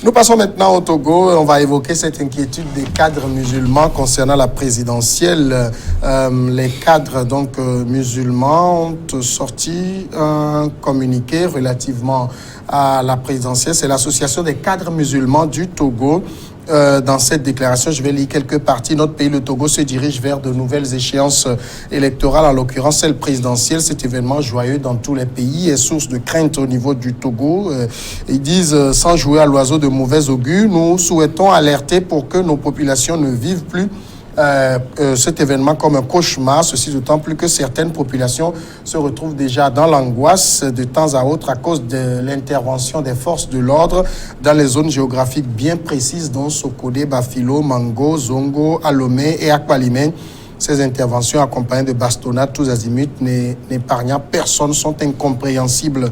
Nous passons maintenant au Togo. On va évoquer cette inquiétude des cadres musulmans concernant la présidentielle. Les cadres musulmans ont sorti un communiqué relativement à la présidentielle. C'est l'association des cadres musulmans du Togo. Dans cette déclaration, je vais lire quelques parties. Notre pays, le Togo, se dirige vers de nouvelles échéances électorales, en l'occurrence celle présidentielle. Cet événement joyeux dans tous les pays est source de crainte au niveau du Togo. Ils disent, sans jouer à l'oiseau de mauvais augure, nous souhaitons alerter pour que nos populations ne vivent plus cet événement comme un cauchemar, ceci d'autant plus que certaines populations se retrouvent déjà dans l'angoisse de temps à autre à cause de l'intervention des forces de l'ordre dans les zones géographiques bien précises dont Sokodé, Bafilo, Mango, Zongo, Alomé et Akwalimé. Ces interventions accompagnées de bastonnades tous azimuts n'épargnant personne sont incompréhensibles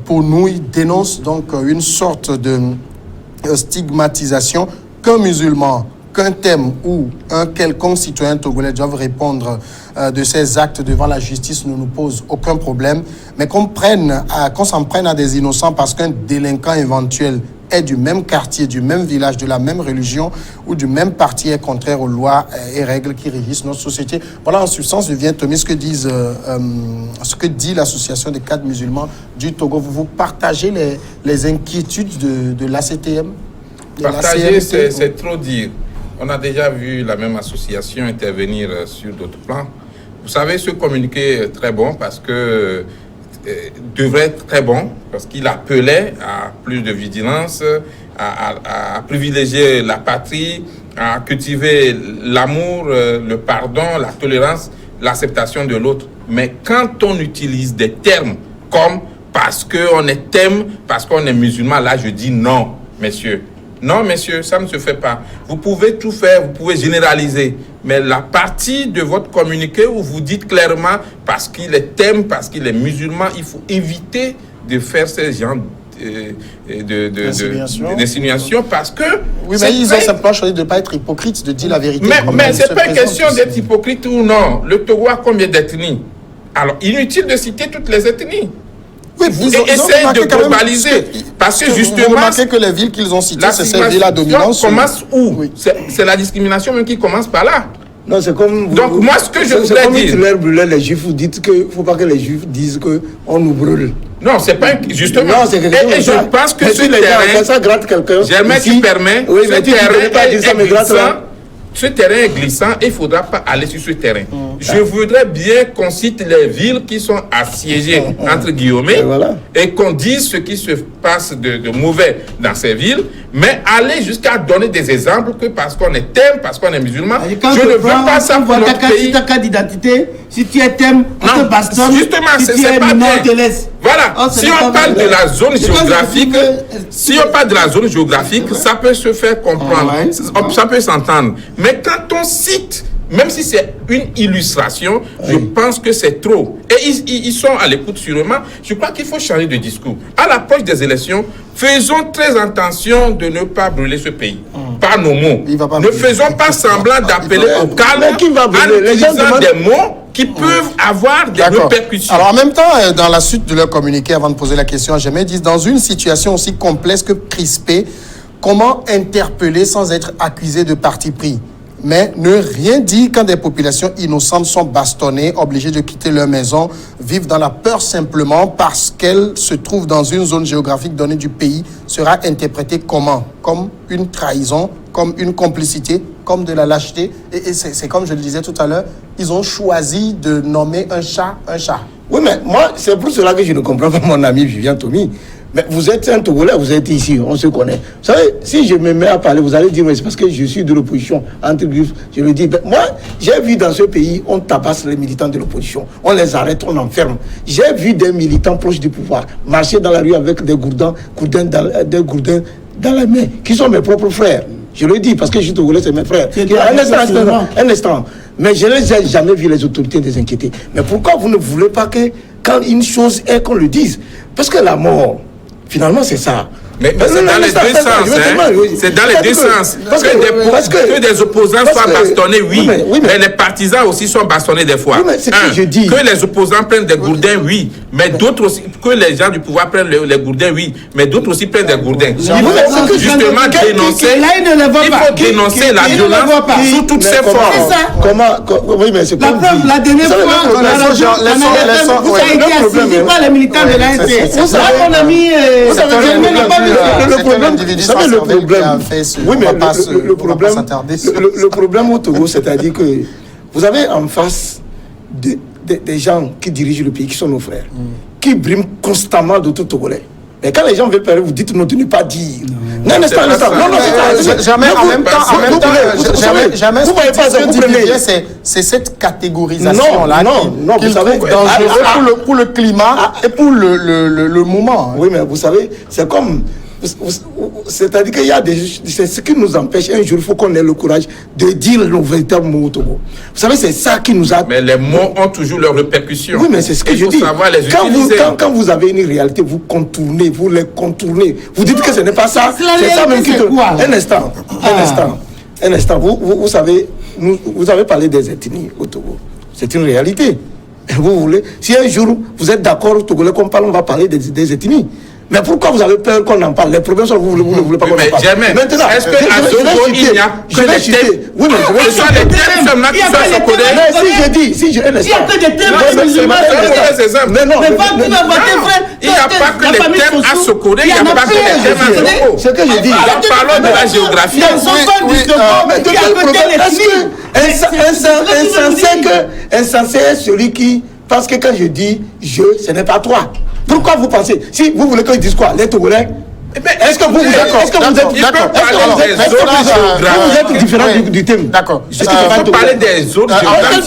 pour nous. Ils dénoncent donc une sorte de stigmatisation qu'un musulman, qu'un thème où un quelconque citoyen togolais doit répondre de ces actes devant la justice ne nous pose aucun problème, mais qu'on s'en prenne à des innocents parce qu'un délinquant éventuel est du même quartier, du même village, de la même religion ou du même parti est contraire aux lois et règles qui régissent notre société. Voilà en substance, Vivien Thomy, ce que dit l'association des cadres musulmans du Togo. Vous partagez les inquiétudes de l'ACTM? Partager, c'est trop dire. On a déjà vu la même association intervenir sur d'autres plans. Vous savez, ce communiqué est très bon parce que devrait être très bon parce qu'il appelait à plus de vigilance, à privilégier la patrie, à cultiver l'amour, le pardon, la tolérance, l'acceptation de l'autre. Mais quand on utilise des termes comme parce qu'on est thème, parce qu'on est musulman, là je dis non, messieurs. Non, messieurs, ça ne se fait pas. Vous pouvez tout faire, vous pouvez généraliser. Mais la partie de votre communiqué où vous dites clairement, parce qu'il est thème, parce qu'il est musulman, il faut éviter de faire ces genres d'insinuations parce que... Oui, mais ils ont simplement choisi de ne pas être hypocrites, de dire la vérité. Mais ce n'est pas une question d'être hypocrite ou non. Le Togo a combien d'ethnies? Alors, inutile de citer toutes les ethnies. Oui, ils essayent de globaliser. Parce que justement, vous remarquez que les villes qu'ils ont citées, c'est ces villes à dominance. Commence où? Oui. C'est la discrimination même qui commence par là. Non, c'est comme... Donc moi, ce que je voudrais dire... C'est comme brûler les Juifs, vous dites qu'il ne faut pas que les Juifs disent qu'on nous brûle. Non, c'est pas... Justement. Non, c'est quelque chose et je pense que ce terrain... Ça gratte quelqu'un. Germain, tu permets... Oui, mais tu ne pas dire ça, mais gratte là. Ce terrain est glissant et il ne faudra pas aller sur ce terrain. Je voudrais bien qu'on cite les villes qui sont assiégées, entre guillemets, et qu'on dise ce qui se passe de mauvais dans ces villes, mais aller jusqu'à donner des exemples que parce qu'on est thème, parce qu'on est musulman, je ne veux pas ça pour notre pays. Si ta carte d'identité, si tu es thème, on te bastonne. Justement, si c'est pas bien. On te laisse. Voilà, si on parle de la zone géographique, ça peut se faire comprendre, ça peut s'entendre. Mais quand on cite, même si c'est une illustration, je pense que c'est trop. Et ils sont à l'écoute sûrement. Je crois qu'il faut changer de discours. À l'approche des élections, faisons très attention de ne pas brûler ce pays. Par nos mots. Ne faisons pas semblant d'appeler au calme en utilisant des mots qui peuvent avoir des répercussions. Alors en même temps, dans la suite de leur communiqué, avant de poser la question, j'aimerais dire, dans une situation aussi complexe que crispée, comment interpeller sans être accusé de parti pris? Mais ne rien dire quand des populations innocentes sont bastonnées, obligées de quitter leur maison, vivent dans la peur simplement parce qu'elles se trouvent dans une zone géographique donnée du pays, sera interprété comment? Comme une trahison, comme une complicité, comme de la lâcheté. Et c'est comme je le disais tout à l'heure, ils ont choisi de nommer un chat un chat. Oui, mais moi, c'est pour cela que je ne comprends pas mon ami Vivien Thomy. Mais vous êtes un Togolais, vous êtes ici, on se connaît. Vous savez, si je me mets à parler, vous allez dire, mais c'est parce que je suis de l'opposition, entre griffes, je le dis. Ben, moi, j'ai vu dans ce pays, on tabasse les militants de l'opposition. On les arrête, on enferme. J'ai vu des militants proches du pouvoir marcher dans la rue avec des gourdins dans la main, qui sont mes propres frères. Je le dis parce que je suis Togolais, c'est mes frères. Un instant. Mais je n'ai jamais vu les autorités désinquiéter. Mais pourquoi vous ne voulez pas que, quand une chose est, qu'on le dise? Parce que la mort, finalement, c'est ça. Mais c'est dans les deux sens. C'est dans les deux sens. Que des opposants soient bastonnés, oui. Mais les partisans aussi sont bastonnés des fois. Que les opposants prennent des gourdins, oui. Mais d'autres aussi, que les gens du pouvoir prennent les gourdins, oui. Mais d'autres aussi prennent des gourdins. Il faut justement dénoncer. Il faut dénoncer la violence sous toutes ses formes. Oui, mais c'est la preuve, la dernière fois, vous avez été assis par les militants de l'ANC. Là, mon ami, le problème au Togo, c'est-à-dire que vous avez en face des gens qui dirigent le pays, qui sont nos frères, qui briment constamment de tout Togolais. Et quand les gens veulent parler, vous dites non, de ne pas dire. Non, jamais, en même temps, jamais, vous voyez pas ça, vous prenez. C'est cette catégorisation-là qui est dangereuse pour le climat et pour le moment. Oui, mais vous savez, c'est comme... C'est-à-dire qu'il y a c'est ce qui nous empêche. Un jour, il faut qu'on ait le courage de dire nos véritables mots au Togo. Vous savez, c'est ça qui nous a... Mais les mots ont toujours leurs répercussions. Oui, mais c'est ce que je dis. Quand vous avez une réalité, vous contournez, vous les contournez. Vous dites que ce n'est pas ça. C'est ça même qui... Un instant. Vous savez, vous avez parlé des ethnies au Togo. C'est une réalité. Et vous voulez... Si un jour, vous êtes d'accord au Togolais qu'on parle, on va parler des ethnies. Mais pourquoi vous avez peur qu'on en parle? Les problèmes sont que vous ne voulez pas qu'on en parle. Jamais. Maintenant, est-ce qu'à Togo, il n'y a que des thèmes? Oui, mais je vais citer. Les thèmes sont là qui sont codés. Si je dis, il y a que des thèmes musulmans. Mais non, il n'y a pas que les thèmes à Sokodé, il n'y a pas que les thèmes à Sokodé. Ce que je dis. Parlons de la géographie. Insensé est celui qui... Parce que quand je dis je, ce n'est pas toi. Pourquoi vous pensez? Si vous voulez qu'ils disent quoi? Les Togolais? Est-ce que vous êtes d'accord? Est-ce que vous êtes différent du thème? D'accord. Il faut parler des autres géographies.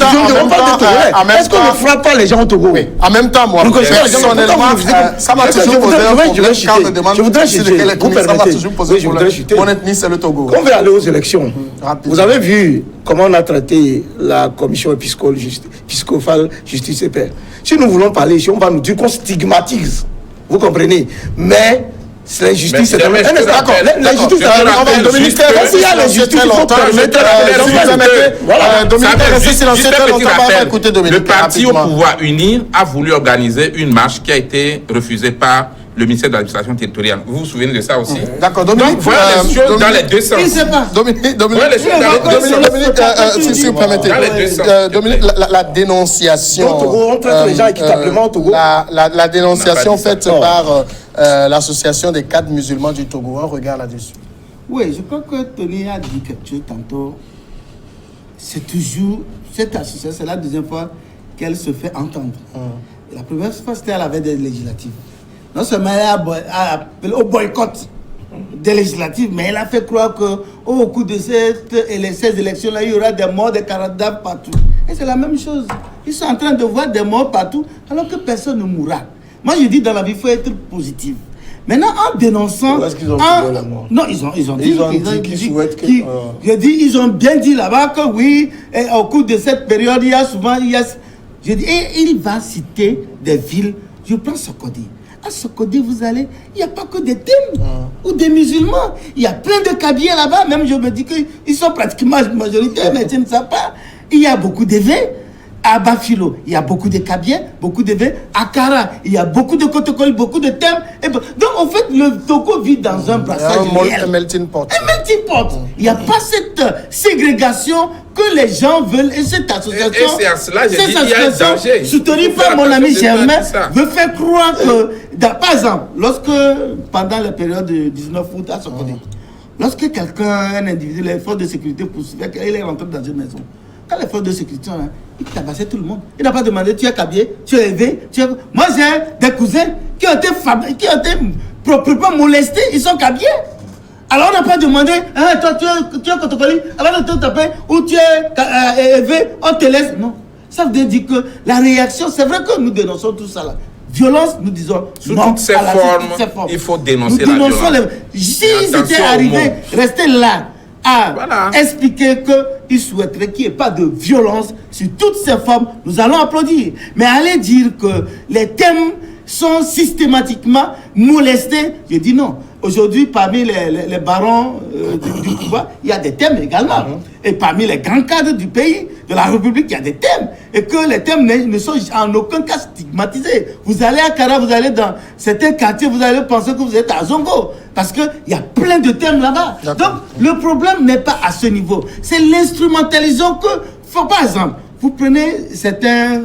Est-ce qu'on ne frappe pas les gens au Togo? Oui. En même temps, moi, personnellement, ça m'a toujours posé un problème quand on demande je voudrais chuter. Mon ethnie, c'est le Togo. On va aller aux élections. Vous avez vu comment on a traité la commission épiscopale justice et paix. Si nous voulons parler ici, on va nous dire qu'on stigmatise. Vous comprenez? Mais l'injustice, c'est d'accord. L'injustice, s'il y a l'injustice, il faut permettre le parti au pouvoir uni a voulu organiser une marche qui a été refusée par le ministère de l'administration territoriale. Vous vous souvenez de ça aussi? D'accord, Dominique. Donc, voilà les choses dans les deux sens. Dominique, si vous permettez. Dominique, la dénonciation. On traite les gens équitablement au Togo. La dénonciation faite par l'association des cadres musulmans du Togo. On regarde là-dessus. Oui, je crois que Tony a dit quelque chose tantôt. C'est toujours cette association, c'est la deuxième fois qu'elle se fait entendre. La première fois, c'était à la veille des législatives. Non seulement elle a appelé au boycott des législatives, mais elle a fait croire qu'au cours de ces élections-là, il y aura des morts, des cadavres partout. Et c'est la même chose. Ils sont en train de voir des morts partout, alors que personne ne mourra. Moi, je dis dans la vie, il faut être positif. Maintenant, en dénonçant... Est-ce qu'ils ont trouvé la mort? Non, ils ont dit qu'ils souhaitent que... ils ont bien dit là-bas que oui, et au cours de cette période, il y a souvent... Je dis, et il va citer des villes. Je prends Sokodé. À Sokodé, vous allez, il n'y a pas que des thèmes ou des musulmans. Il y a plein de Kabyles là-bas. Même je me dis qu'ils sont pratiquement majoritaires, mais je ne sais pas. Il y a beaucoup d'éveils. À Bafilo, il y a beaucoup de Kabyles, beaucoup d'éveils. À Kara, il y a beaucoup de Kotokoli, beaucoup de thèmes. Donc, en fait, le Togo vit dans un brassage réel. Un melting pot. Un melting pot. Il n'y a pas cette ségrégation que les gens veulent. Et cette association... Et c'est à cela, j'ai dit, il y a un danger. Soutenue par mon ami Germain, veut faire croire que... Par exemple, lorsque, pendant la période du 19 août à Sokodé, lorsque quelqu'un, un individu, les forces de sécurité poursuivaient, il est rentré dans une maison. Quand les forces de sécurité, il tabassait tout le monde. Il n'a pas demandé, tu es Kabylie, tu es élevé, Moi, j'ai des cousins qui ont été proprement molestés, ils sont Kabylie. Alors, on n'a pas demandé, toi, tu es Kotokoli, avant de te taper, ou tu es élevé, on te laisse. Non. Ça veut dire que la réaction, c'est vrai que nous dénonçons tout ça là. Violence, nous disons sous toutes ces formes, il faut dénoncer la violence. S'ils étaient arrivés, rester là, à expliquer qu'ils souhaiteraient qu'il n'y ait pas de violence sur toutes ces formes, nous allons applaudir. Mais aller dire que les thèmes sont systématiquement molestés. Je dis non. Aujourd'hui, parmi les barons du pouvoir, il y a des thèmes également. Et parmi les grands cadres du pays, de la République, il y a des thèmes. Et que les thèmes ne sont en aucun cas stigmatisés. Vous allez à Kara, vous allez dans certains quartiers, vous allez penser que vous êtes à Zongo. Parce qu'il y a plein de thèmes là-bas. Donc, le problème n'est pas à ce niveau. C'est l'instrumentalisation que... Par exemple, vous prenez certains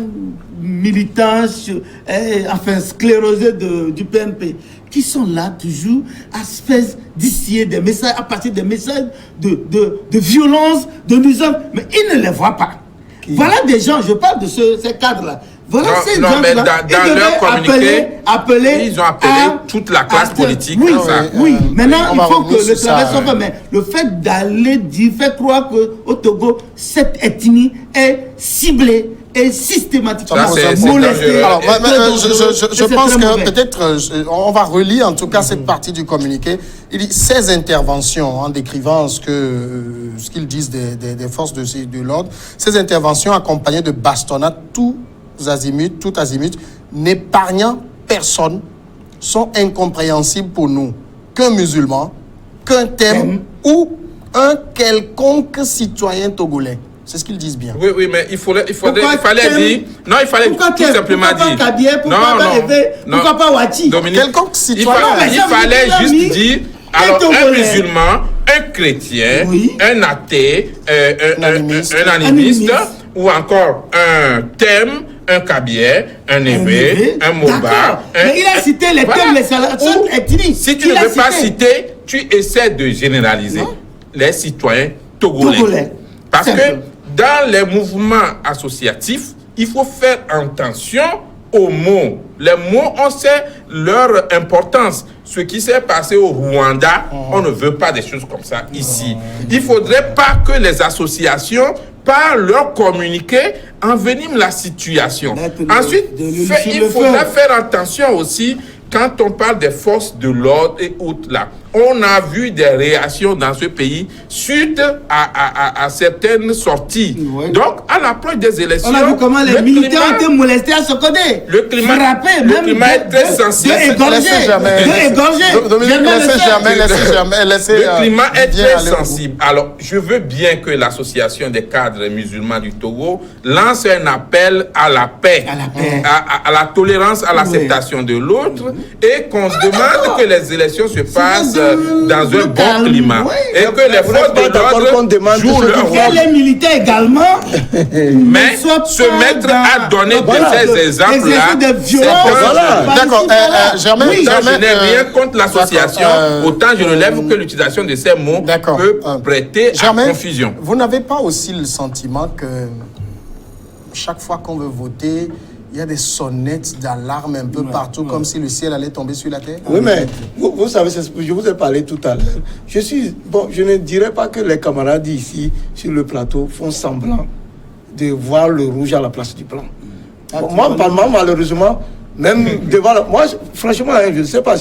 militants, sclérosés du PMP, qui sont là toujours à se faire distiller des messages, à partir des messages de violence, de nuisance, mais ils ne les voient pas. Voilà des gens, je parle de ces cadres-là. Voilà ces gens-là. Dans leur communiqué, ils ont appelé toute la classe politique. Oui, oui. Maintenant, il faut que le travail soit fait. Mais le fait d'aller dire, faire croire qu'au Togo, cette ethnie est ciblée et systématiquement molestée. Alors, je pense que peut-être, on va relire en tout cas cette partie du communiqué. Il dit 16 interventions en décrivant ce qu'ils disent des forces de l'ordre. Ces interventions accompagnées de bastonnades tout azimut, n'épargnant personne, sont incompréhensibles pour nous. Qu'un musulman, qu'un thème ou un quelconque citoyen togolais. C'est ce qu'ils disent bien. Oui, mais il fallait dire... Non, il fallait tout simplement dire... Pourquoi pas Wati? Quelconque citoyen. Il fallait juste dire... Alors, un musulman, un chrétien, un athée, un animiste, ou encore un thème, un Kabier, un Évé, un Moba. Mais il a cité les thèmes, les ethniques. Si tu ne veux pas citer, tu essaies de généraliser les citoyens togolais. Parce que dans les mouvements associatifs, il faut faire attention aux mots. Les mots, on sait leur importance. Ce qui s'est passé au Rwanda, on ne veut pas des choses comme ça ici. Il ne faudrait pas que les associations, par leur communiqué, enveniment la situation. Ensuite, il faudra faire attention aussi quand on parle des forces de l'ordre et autres là. On a vu des réactions dans ce pays suite à certaines sorties. Donc, à l'approche des élections... On a vu comment les militaires ont été molestés à ce côté. Le climat est très sensible. Le climat est très sensible. Alors, je veux bien que l'association des cadres musulmans du Togo lance un appel à la paix, à la tolérance, à l'acceptation de l'autre, et qu'on se demande que les élections se passent dans un bon climat. Et que les forces de l'ordre jouent leur rôle. Et les militaires également. Mais se mettre à donner ces exemples-là, d'accord. Je n'ai rien contre l'association. Autant je relève que l'utilisation de ces mots peut prêter à confusion. Vous n'avez pas aussi le sentiment que chaque fois qu'on veut voter, il y a des sonnettes d'alarme un peu partout, comme si le ciel allait tomber sur la terre? Oui, mais vous savez, je vous ai parlé tout à l'heure. Je ne dirais pas que les camarades ici, sur le plateau, font semblant de voir le rouge à la place du blanc. Moi, malheureusement, même devant moi, franchement, je ne sais pas.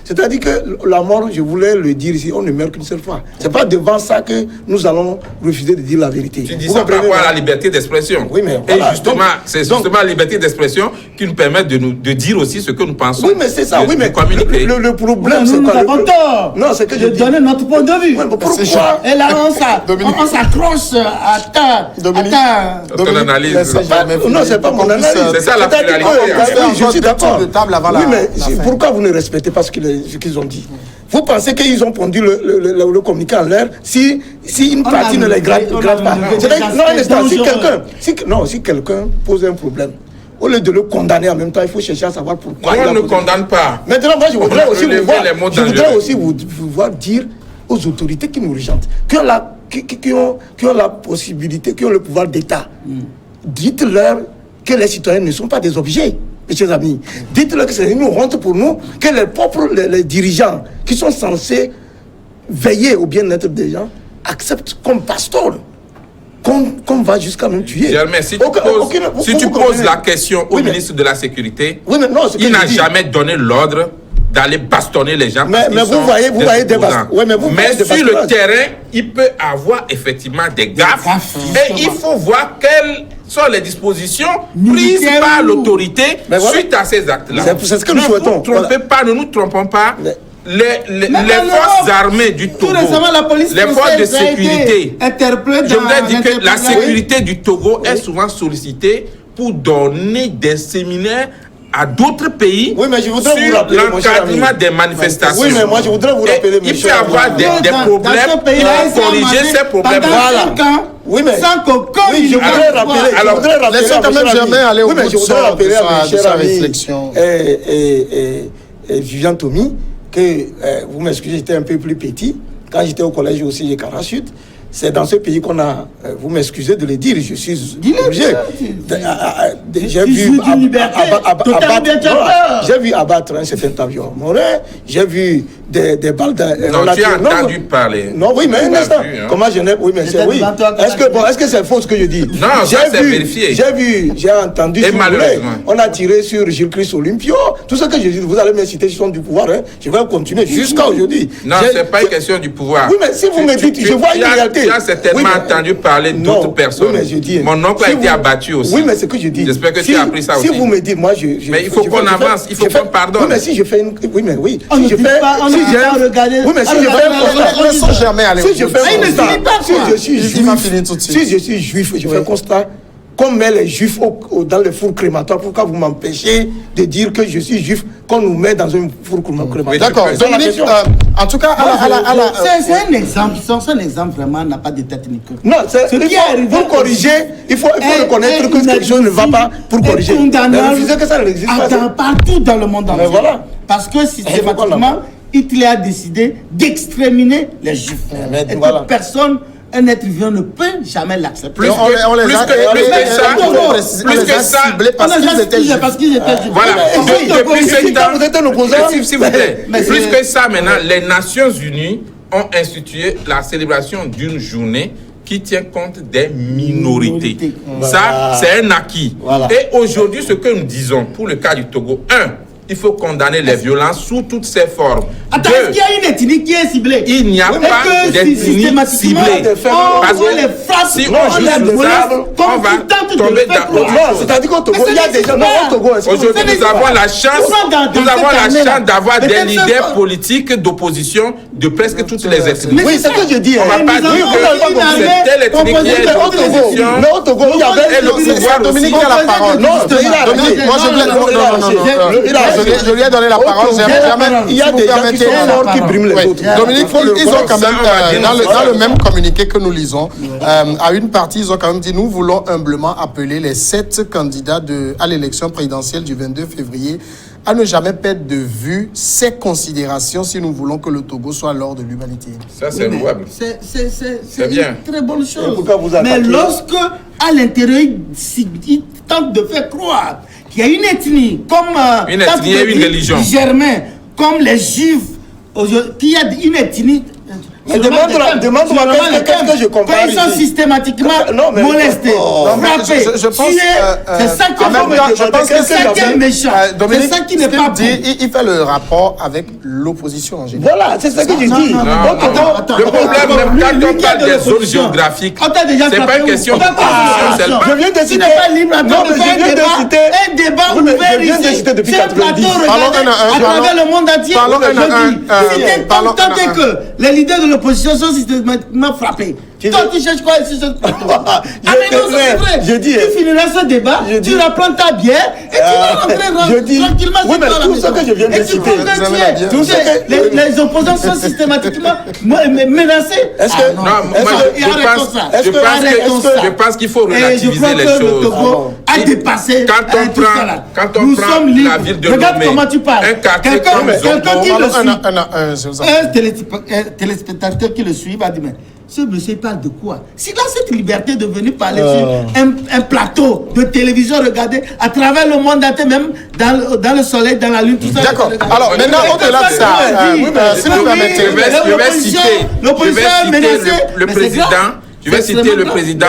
C'est-à-dire que la mort, je voulais le dire ici, on ne meurt qu'une seule fois. Ce n'est pas devant ça que nous allons refuser de dire la vérité. Tu dis ça par rapport à la liberté d'expression. Oui, mais voilà. Et justement, c'est justement la liberté d'expression qui nous permet de dire aussi ce que nous pensons. Oui, mais c'est ça. Oui, mais le problème, c'est quoi? Nous avons tort. Non, c'est que je donne notre point de vue. Ouais, pourquoi? Et là, on s'accroche à ton analyse. Non, c'est pas mon analyse. C'est ça la pluralité. Je suis d'accord. Oui, mais pourquoi vous ne respectez pas ce qu'ils ont dit? Vous pensez qu'ils ont pondu le communiqué en l'air si une partie ne les grave pas? Si quelqu'un pose un problème, au lieu de le condamner en même temps, il faut chercher à savoir pourquoi. On ne condamne pas. Maintenant, moi, je voudrais aussi vous voir dire aux autorités qui nous regentent, qui ont la possibilité, qui ont le pouvoir d'État, dites-leur que les citoyens ne sont pas des objets. Mes chers amis, dites-leur que c'est une honte pour nous que les dirigeants qui sont censés veiller au bien-être des gens acceptent comme pasteur qu'on va jusqu'à même tuer. Germain, si tu poses la question au ministre de la Sécurité, il n'a jamais donné l'ordre d'aller bastonner les gens. Mais vous voyez des mais sur le terrain, il peut avoir effectivement des gaffes. Et il faut voir quelles sont les dispositions prises par l'autorité suite à ces actes-là. C'est ce que nous souhaitons. Ne nous trompons pas. Les forces armées du Togo, les forces de sécurité, je voudrais dire que la sécurité du Togo est souvent sollicitée pour donner des séminaires à d'autres pays sur l'encadrement des manifestations. Oui, mais moi je voudrais vous rappeler, il peut y avoir des problèmes, il faut corriger ces problèmes. Oui, mais sans qu'aucun je voudrais rappeler. Alors, laissez quand même jamais aller au bout de sa réflexion. Et Vivian Tomi, que vous m'excusez, j'étais un peu plus petit. Quand j'étais au collège aussi, j'ai Carachute. C'est dans ce pays qu'on a, vous m'excusez de le dire, je suis obligé. J'ai vu abattre un certain avion Morin, j'ai vu des balles Non, tu as entendu parler. Non, oui, mais un instant. Comment je n'ai... Oui, mais c'est oui. Est-ce que c'est faux ce que je dis? Non, ça c'est vérifié. J'ai entendu... Et malheureusement. On a tiré sur Gilles Christ Olympio. Tout ce que je dis, vous allez me citer sur du pouvoir. Je vais continuer jusqu'à aujourd'hui. Non, c'est pas une question du pouvoir. Oui, mais si vous me dites, je vois une réalité. Tu as certainement entendu parler d'autres personnes. Oui, mais je dis, mon oncle a été abattu aussi. Oui, mais c'est ce que je dis. J'espère que tu as appris ça aussi. Si vous me dites, moi, mais il faut qu'on avance, il faut qu'on pardonne. Oui, mais si je fais une... Oui, mais oui. Si je fais... Oui, mais si je fais un constat... Ne sont jamais allés au bout. Si je fais un constat... Si je suis juif, je fais un constat... Qu'on met les juifs dans le four crématoire, pourquoi vous m'empêchez de dire que je suis juif qu'on nous met dans un four crématoire? D'accord. Dominique, en tout cas, c'est un exemple. C'est un exemple vraiment, n'a pas de tête ni queue. Non, pour corriger, il faut reconnaître que quelque chose ne va pas pour corriger. Refuser que ça n'existe pas. Partout dans le monde entier. Voilà. Parce que systématiquement, Hitler a décidé d'exterminer les juifs. Et que personne... Un être vivant ne peut jamais l'accepter. Plus que ça, parce qu'ils étaient juifs. Voilà. Depuis ce temps, s'il vous plaît. Plus que ça, maintenant, les Nations Unies ont institué la célébration d'une journée qui tient compte des minorités. Ça, c'est un acquis. Et aujourd'hui, ce que nous disons pour le cas du Togo, il faut condamner les violences sous toutes ses formes. Attends, est-ce qu'il y a une ethnie qui est ciblée? Il n'y a pas d'ethnie ciblée. Parce que les phrases, si on joue ça, on va tomber dans... Non, c'est-à-dire qu'au Togo, il y a des gens... Aujourd'hui, nous avons la chance d'avoir des leaders politiques d'opposition de presque toutes les ethnies. Oui, c'est ce que je dis. On ne va pas dire que c'est telle ethnie qui est d'opposition. Mais au Togo, il y avait le pouvoir. Dominique a la parole. Non, Dominique, moi je lui ai donné la parole. Il y a des gens qui sont forts qui briment les autres. Dominique, ils ont quand même, dans le même communiqué que nous lisons, à une partie, ils ont quand même dit, nous voulons humblement appeler les 7 candidats à l'élection présidentielle du 22 février à ne jamais perdre de vue ces considérations si nous voulons que le Togo soit l'or de l'humanité. Ça, c'est louable. C'est bien. Une très bonne chose. Mais lorsque, à l'intérieur, ils tentent de faire croire qu'il y a une ethnie, comme une ethnie et une religion, germain, comme les juifs, qu'il y a une ethnie. Demande-moi qu'est-ce que je comprends. Ils sont systématiquement molestés, frappés, tués. C'est ça qui est méchant. C'est ça qui n'est pas bon. Il fait le rapport avec l'opposition en général. Voilà, c'est ça que je dis. Le problème, même quand on parle des zones géographiques, c'est pas une question d'opposition seulement. Je viens de citer. Non, mais je viens de citer. Un débat ouvert ici. C'est un plateau regardé à travers le monde entier. Je dis, il est contenté que les leaders de l'opposition sont systématiquement frappés. Toi, tu cherches quoi ici? Mais non, c'est vrai. Tu finiras ce débat, tu reprends ta bière et tu vas rentrer tranquillement. Oui, mais tout ce que je viens de citer, les opposants sont systématiquement menacés. Est-ce que... Non, je pense qu'il faut relativiser les choses. Le Togo a dépassé. Quand on prend la ville de Lomé, regarde comment tu parles. Un quartier comme quelqu'un qui le suit, un téléspectateur qui le suit va dire, mais ce monsieur parle de quoi? S'il a cette liberté de venir parler sur un plateau de télévision, regardez à travers le monde entier, même dans le soleil, dans la lune, tout ça. D'accord. Alors maintenant, au-delà de ça, si vous permettez, je vais citer le président. Je vais citer le président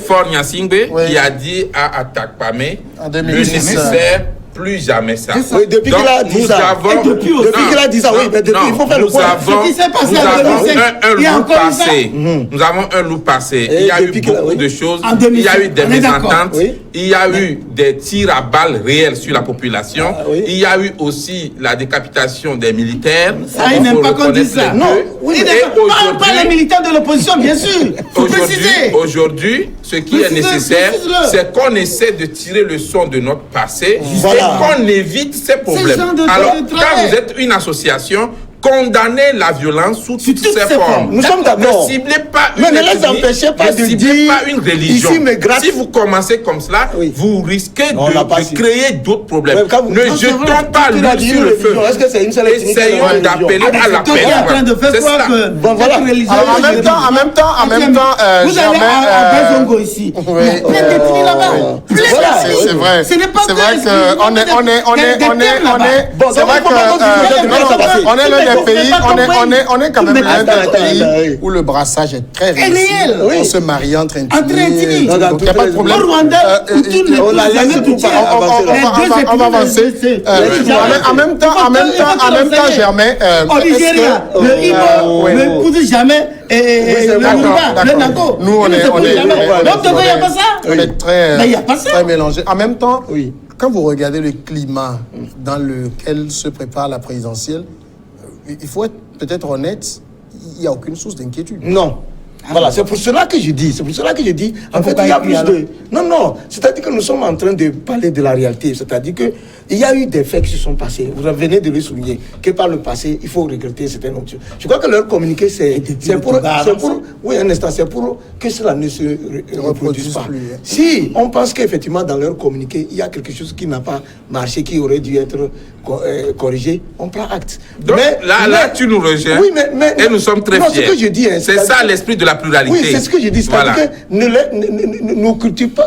Faure Gnassingbé qui a dit à Atakpamé, le nécessaire plus jamais ça. Oui, depuis qu'il a dit ça. Depuis qu'il a dit ça, oui, mais depuis, il faut faire le point. Nous avons un loup passé. Il y a eu beaucoup de choses. Il y a eu des mésententes. Il y a eu des tirs à balles réels sur la population. Il y a eu aussi la décapitation des militaires. Ça, il n'aime pas qu'on dise ça. Non, pas les militaires de l'opposition, bien sûr. Aujourd'hui, ce qui est nécessaire, c'est qu'on essaie de tirer le son de notre passé et qu'on évite ces problèmes. Alors, quand vous êtes une association, condamnez la violence sous toutes ses formes. Nous sommes d'accord. Ne ciblez pas une une religion. Si vous commencez comme cela, vous risquez de créer d'autres problèmes. Ne jetons pas l'huile sur le feu. Essayons d'appeler à la paix. C'est ça. En même temps, vous allez à Bazongo ici. Plein d'ethnies là-bas. C'est vrai. Ce n'est pas c'est vrai qu'on est on est quand même l'un des pays où le brassage est très réel. On se marie entre ethnies. Donc il n'y a pas de problème. Au Rwanda, on va avancer. En même temps, Germain. Au Nigeria, le Igbo ne épouse jamais le Yoruba, le Nago. Nous, on est très mélangés. En même temps, quand vous regardez le climat dans lequel se prépare la présidentielle, il faut être peut-être honnête, il n'y a aucune source d'inquiétude. Non. Voilà, c'est pour cela que je dis. En fait, il y a plus de... Non. C'est-à-dire que nous sommes en train de parler de la réalité. C'est-à-dire que il y a eu des faits qui se sont passés. Vous venez de le souligner. Que par le passé, il faut regretter certaines choses. Je crois que leur communiqué, c'est pour que cela ne se reproduise pas. Si on pense qu'effectivement, dans leur communiqué, il y a quelque chose qui n'a pas marché, qui aurait dû être corrigé, on prend acte. Donc, là, tu nous rejoins. Oui, mais et nous sommes très fiers. C'est ce que je dis. C'est ça l'esprit de la pluralité. Oui, c'est ce que je dis. C'est-à-dire que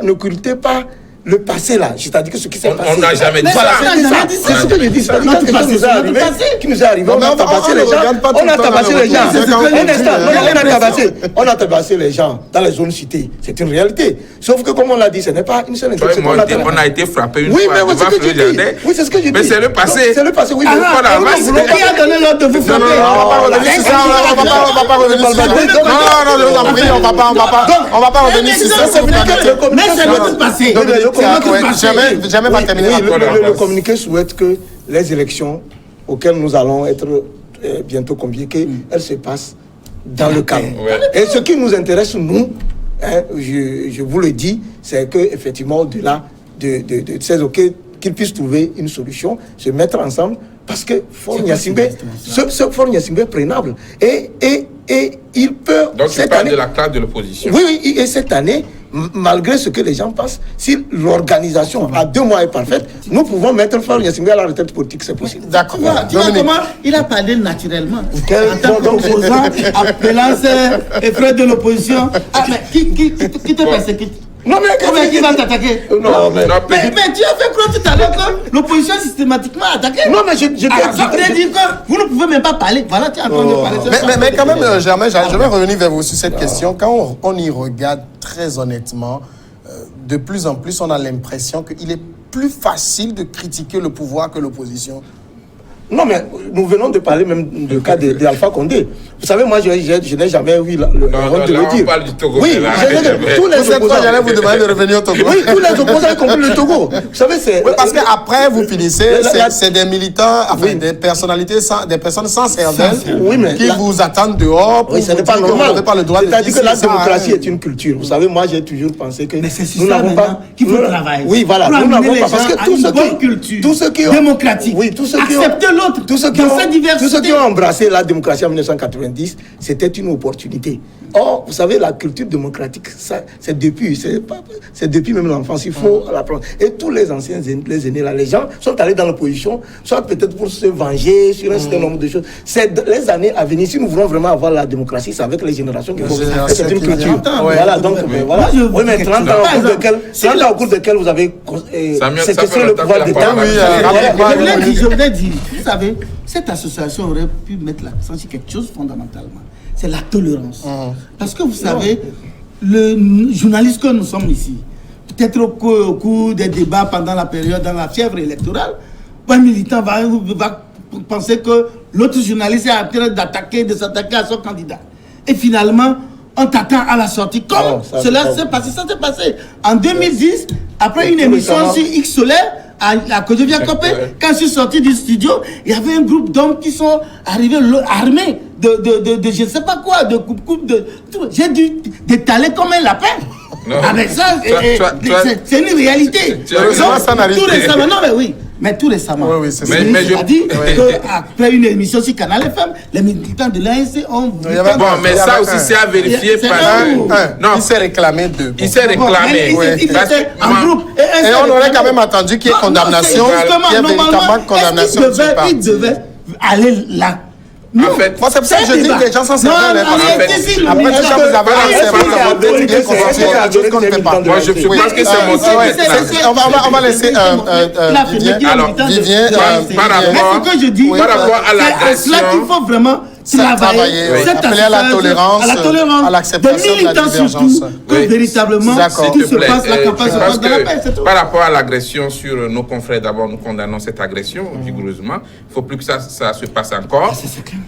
ne cultez pas le passé là. C'est-à-dire que ce qui s'est passé. On n'a jamais dit ça. C'est ce que je dis. C'est-à-dire que quelque chose qui nous est arrivé. On a tabassé les gens. On a tabassé les gens. On a tabassé les gens dans les zones citées. C'est une réalité. Sauf que, comme on l'a dit, ce n'est pas une seule intention. On a été frappé une fois. Oui, c'est ce que je dis. Mais c'est le passé. C'est le passé, oui. Qui a donné l'ordre de vous frapper? On va pas revenir sur ça. On va pas revenir sur ça. Mais c'est notre passé. Jamais pas terminé. Le communiqué souhaite que les élections auxquelles nous allons être bientôt conviés, elles se passent dans le calme. Et ce qui nous intéresse, nous, je vous le dis, c'est qu'effectivement, au-delà de ces qu'ils puissent trouver une solution, se mettre ensemble, parce que Faure Gnassingbé est prénable. Et il peut... Donc tu parles de la classe de l'opposition. Oui, et cette année, malgré ce que les gens pensent, si l'organisation à 2 mois est parfaite, nous pouvons mettre Faure Gnassingbé à la retraite politique, c'est possible. D'accord. Tu vois comment il a parlé naturellement. En tant qu'opposant, appelant ses frères de l'opposition. Ah, mais qui te persécute? Non, mais qui va t'attaquer? Non, mais tu as fait croire tout à l'heure que l'opposition systématiquement attaqué. Non, mais je t'ai dit que vous ne pouvez même pas parler. Voilà, tu es en train de parler. Mais quand même, Germain, je vais revenir vers vous sur cette question. Quand on y regarde très honnêtement, de plus en plus, on a l'impression qu'il est plus facile de critiquer le pouvoir que l'opposition. Non, mais nous venons de parler même du cas d'Alpha Condé. Vous savez, moi, je n'ai jamais eu le honte de le dire. On parle du Togo. Oui, tous les opposants. J'allais vous demander de revenir au Togo. Oui, tous les opposants, y compris le Togo. Vous savez, c'est... Oui, parce qu'après, vous finissez, c'est des militants, enfin, des personnalités, des personnes sans cervelle qui vous attendent dehors. Oui, ce n'est pas normal. Vous n'avez pas le droit de dire. C'est-à-dire que la démocratie est une culture. Vous savez, moi, j'ai toujours pensé que nous n'avons pas... qu'il faut travailler. Oui, voilà. Nous n'avons pas. Parce que tous ceux qui ont... démocratique. Oui, tous ceux qui ont... accepter l'autre. Tous ceux qui ont embrassé la démocratie en 1990, c'était une opportunité. Or, vous savez, la culture démocratique, c'est depuis même l'enfance, il faut l'apprendre. Et tous les anciens, les aînés là, les gens sont allés dans l'opposition, soit peut-être pour se venger sur un certain nombre de choses. C'est les années à venir, si nous voulons vraiment avoir la démocratie, c'est avec les générations qui vont. C'est une culture. Voilà, donc, voilà. Oui, mais 30 ans au cours desquels vous avez séquestré le pouvoir d'État. Je voudrais dire, vous savez, cette association aurait pu mettre l'accent sur quelque chose fondamentalement. C'est la tolérance. Parce que vous savez, le journaliste que nous sommes ici, peut-être au cours des débats pendant la période, dans la fièvre électorale, un militant va penser que l'autre journaliste est en train d'attaquer, de s'attaquer à son candidat. Et finalement, on t'attend à la sortie. Comme cela s'est passé, ça s'est passé. En 2010, après une émission sur X Solaire, à Kodjovia Kopé, quand je suis sorti du studio, il y avait un groupe d'hommes qui sont arrivés armés de je ne sais pas quoi, de coupe-coupe, de tout. J'ai dû détaler comme un lapin. Non. Avec ça, c'est une réalité. Tout récemment, non mais oui. Mais tout récemment, mais je dis qu'après une émission sur Canal FM, les militants de l'ANC ont... Bon, mais ça aussi, c'est à vérifier parce non, il s'est réclamé d'eux. Il s'est réclamé. Il était en groupe. Et on aurait quand même attendu qu'il y ait condamnation, qu'il y ait véritablement condamnation. Il devait aller là. Non, en fait, moi c'est pour ça que je dis que les gens sont sérieux. Après, déjà vous avez lancé qu'on ne fait pas. Moi, je pense que c'est mon tour. On va laisser Vivien par rapport à l'agression. C'est là qu'il faut vraiment travailler, appeler à la tolérance, à l'acceptation de la divergence. Que véritablement, tout se passe, la campagne se passe dans la paix, c'est tout. Par rapport à l'agression sur nos confrères, d'abord, nous condamnons cette agression rigoureusement. Il ne faut plus que ça se passe encore.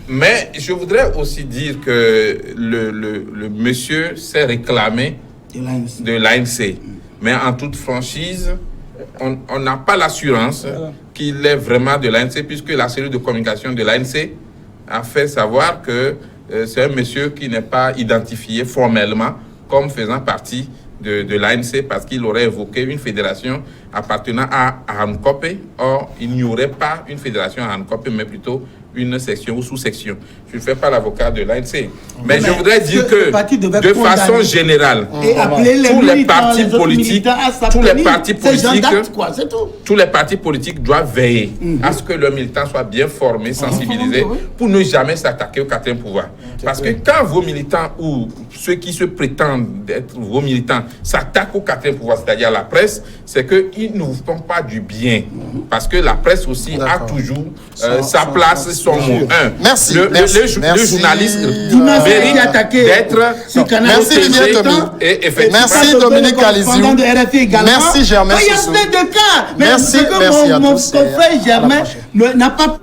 Mais je voudrais aussi dire que le monsieur s'est réclamé de l'ANC. Mais en toute franchise, on n'a pas l'assurance qu'il est vraiment de l'ANC, puisque la cellule de communication de l'ANC a fait savoir que c'est un monsieur qui n'est pas identifié formellement comme faisant partie de l'ANC parce qu'il aurait évoqué une fédération appartenant à Hankopé. Or, il n'y aurait pas une fédération à Hankopé, mais plutôt une section ou sous-section. Je ne fais pas l'avocat de l'ANC. Mais je voudrais dire que, de façon générale, tous les partis politiques doivent veiller à ce que leurs militants soient bien formés, sensibilisés, pour ne jamais s'attaquer au quatrième pouvoir. Parce que quand vos militants ou ceux qui se prétendent être vos militants s'attaquent au quatrième pouvoir, c'est-à-dire la presse, c'est qu'ils ne vous font pas du bien. Parce que la presse aussi a toujours sa place, son mot. Merci. Le journaliste mérite d'être protégé. Merci Dominique Alizou. Merci Germain Soussou. Merci à tous. Mon frère Germain n'a pas...